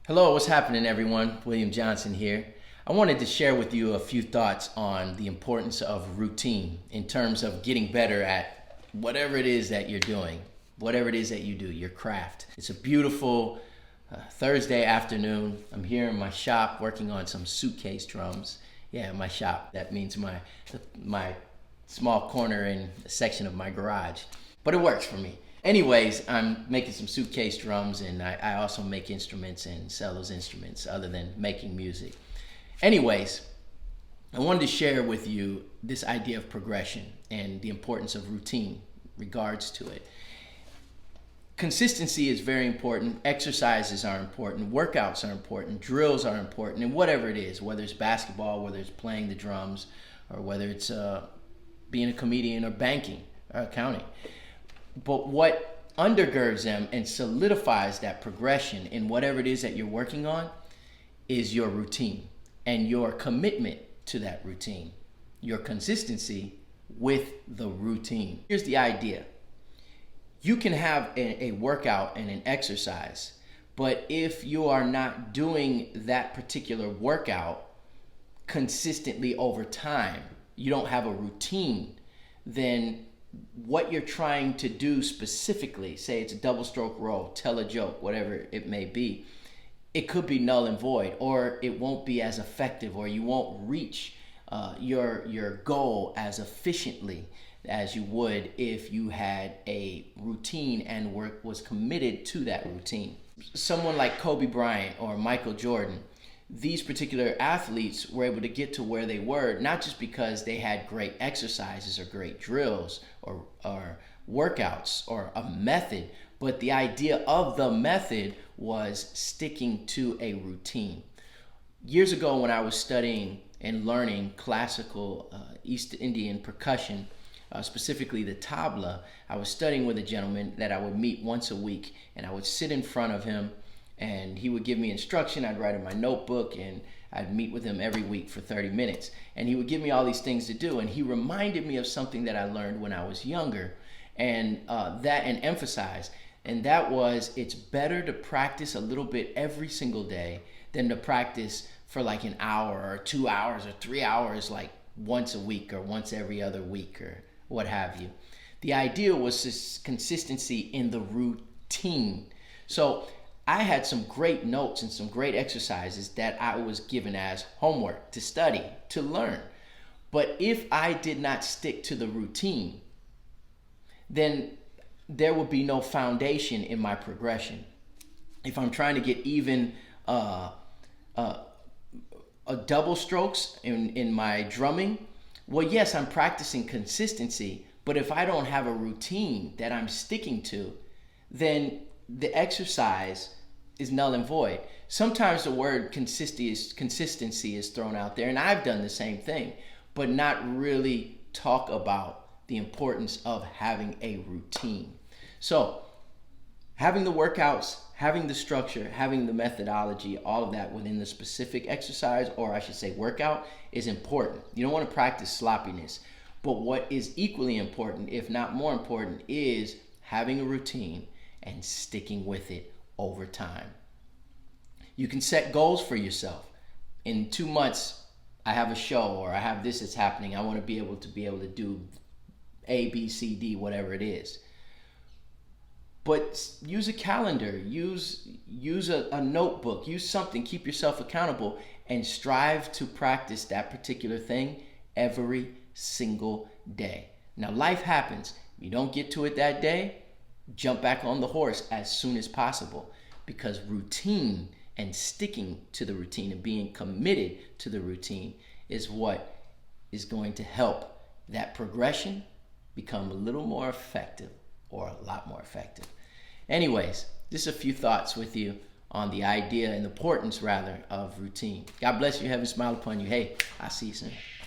Hello, what's happening everyone? William Johnson here. I wanted to share with you a few thoughts on the importance of routine in terms of getting better at whatever it is that you're doing, whatever it is that you do, your craft. It's a beautiful Thursday afternoon. I'm here in my shop working on some suitcase drums. Yeah, my shop. That means my small corner in a section of my garage. But it works for me. Anyways, I'm making some suitcase drums, and I also make instruments and sell those instruments other than making music. Anyways, I wanted to share with you this idea of progression and the importance of routine regards to it. Consistency is very important. Exercises are important. Workouts are important. Drills are important. And whatever it is, whether it's basketball, whether it's playing the drums, or whether it's being a comedian or banking or accounting. But what undergirds them and solidifies that progression in whatever it is that you're working on is your routine and your commitment to that routine, your consistency with the routine. Here's the idea. You can have a workout and an exercise, but if you are not doing that particular workout consistently over time, you don't have a routine, then what you're trying to do specifically, say it's a double stroke row, tell a joke, whatever it may be, it could be null and void, or it won't be as effective, or you won't reach your goal as efficiently as you would if you had a routine and was committed to that routine. Someone like Kobe Bryant or Michael Jordan, these particular athletes were able to get to where they were, not just because they had great exercises or great drills or workouts or a method, but the idea of the method was sticking to a routine. Years ago, when I was studying and learning classical East Indian percussion, specifically the tabla, I was studying with a gentleman that I would meet once a week, and I would sit in front of him and he would give me instruction. I'd write in my notebook, and I'd meet with him every week for 30 minutes. And he would give me all these things to do. And he reminded me of something that I learned when I was younger, and emphasize. And that was, it's better to practice a little bit every single day than to practice for like an hour or 2 hours or 3 hours, like once a week or once every other week or what have you. The idea was this consistency in the routine. So I had some great notes and some great exercises that I was given as homework to study, to learn. But if I did not stick to the routine, then there would be no foundation in my progression. If I'm trying to get even a double strokes in my drumming, well, yes, I'm practicing consistency, but if I don't have a routine that I'm sticking to, then the exercise is null and void. Sometimes the word consistency is thrown out there, and I've done the same thing, but not really talk about the importance of having a routine. So having the workouts, having the structure, having the methodology, all of that within the specific exercise, or I should say workout, is important. You don't want to practice sloppiness. But what is equally important, if not more important, is having a routine and sticking with it over time. You can set goals for yourself. In 2 months, I have a show, or I have this that's happening. I want to be able to do A, B, C, D, whatever it is. But use a calendar, use a notebook, use something, keep yourself accountable, and strive to practice that particular thing every single day. Now, life happens. You don't get to it that day, jump back on the horse as soon as possible, because routine and sticking to the routine and being committed to the routine is what is going to help that progression become a little more effective, or a lot more effective. Anyways, just a few thoughts with you on the idea and the importance, rather, of routine. God bless you. Heaven smile upon you. Hey, I'll see you soon.